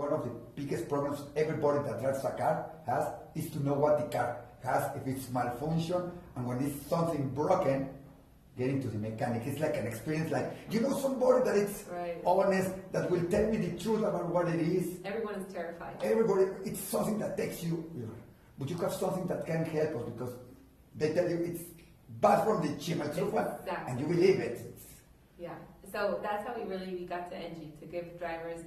one of the biggest problems everybody that drives a car has is to know what the car has, if it's malfunction, and when it's something broken, getting to the mechanic. It's like an experience, like, somebody that it's honest, that will tell me the truth about what it is. Everyone is terrified. Everybody, it's something that takes you, but you have something that can help us because they tell you it's bad from the chimalchufa, and you believe it. Yeah, so that's how we got to Engie, to give drivers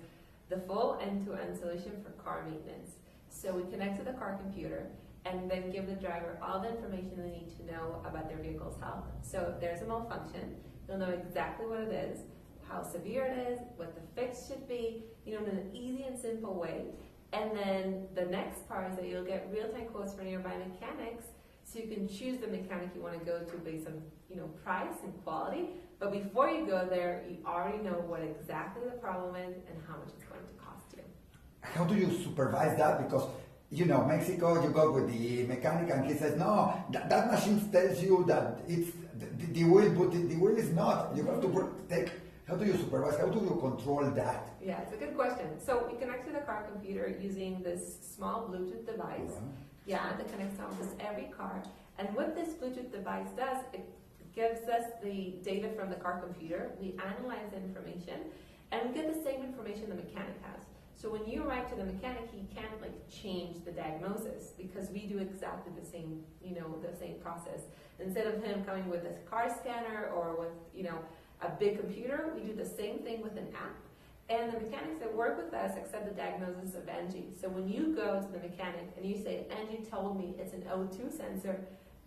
the full end-to-end solution for car maintenance. So we connect to the car computer and then give the driver all the information they need to know about their vehicle's health. So if there's a malfunction, you'll know exactly what it is, how severe it is, what the fix should be, in an easy and simple way. And then the next part is that you'll get real-time quotes from nearby mechanics, so you can choose the mechanic you want to go to based on, price and quality. But before you go there, you already know what exactly the problem is and how much it's going to cost you. How do you supervise that? Because Mexico, you go with the mechanic and he says, no, that machine tells you that it's the wheel, but the wheel is not. You have to take. How do you supervise? How do you control that? Yeah, it's a good question. So we connect to the car computer using this small Bluetooth device. Yeah, that connects to almost every car. And what this Bluetooth device does, it gives us the data from the car computer. We analyze the information, and we get the same information the mechanic has. So when you arrive to the mechanic, he can't change the diagnosis because we do exactly the same, the same process. Instead of him coming with a car scanner or with, a big computer, we do the same thing with an app. And the mechanics that work with us accept the diagnosis of Engie. So when you go to the mechanic and you say, Engie told me it's an O2 sensor,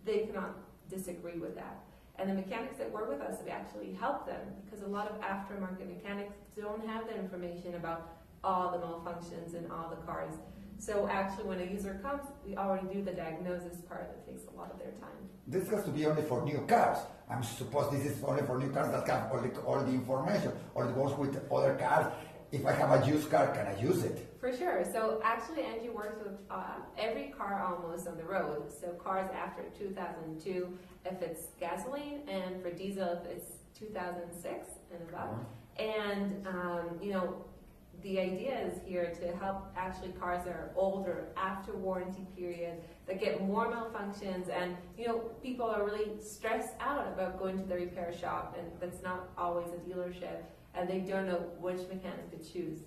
they cannot disagree with that. And the mechanics that work with us, we actually help them because a lot of aftermarket mechanics don't have that information about all the malfunctions in all the cars. So actually when a user comes, we already do the diagnosis part that takes a lot of their time. This has to be only for new cars. I'm supposed this is only for new cars that have all the information, or it goes with other cars. If I have a used car, can I use it? For sure. So actually Engie works with every car almost on the road. So cars after 2002, if it's gasoline, and for diesel, if it's 2006 and above. And, the idea is here to help actually cars that are older, after warranty period, that get more malfunctions, and people are really stressed out about going to the repair shop, and that's not always a dealership, and they don't know which mechanic to choose.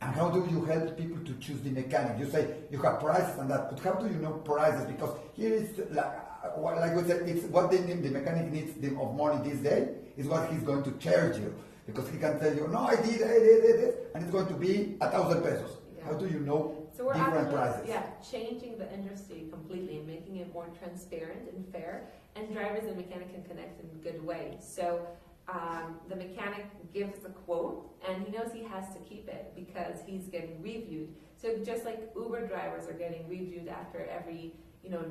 And how do you help people to choose the mechanic? You say you have prices and that, but how do you know prices? Because here is like we said, it's what the mechanic needs of money this day is what he's going to charge you. Because he can tell you, no, I did, and it's going to be 1,000 pesos. Yeah. How do you know different prices? Yeah, changing the industry completely and making it more transparent and fair, and drivers and mechanic can connect in a good way. So the mechanic gives a quote, and he knows he has to keep it because he's getting reviewed. So just like Uber drivers are getting reviewed after every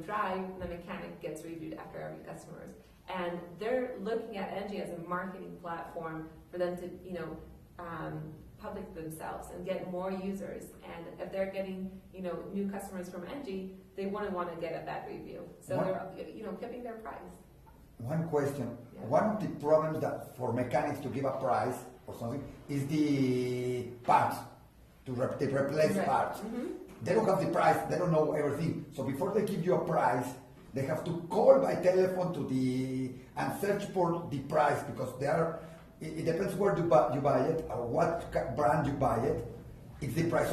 drive, the mechanic gets reviewed after every customer. And they're looking at Engie as a marketing platform for them to, public themselves and get more users. And if they're getting, new customers from Engie, they wouldn't want to get a bad review. So they're, keeping their price. One question. Yeah. One of the problems that for mechanics to give a price or something is the parts, to replace parts. Mm-hmm. They don't have the price. They don't know everything. So before they give you a price, they have to call by telephone and search for the price, because it depends where you buy it or what brand you buy it. It's the price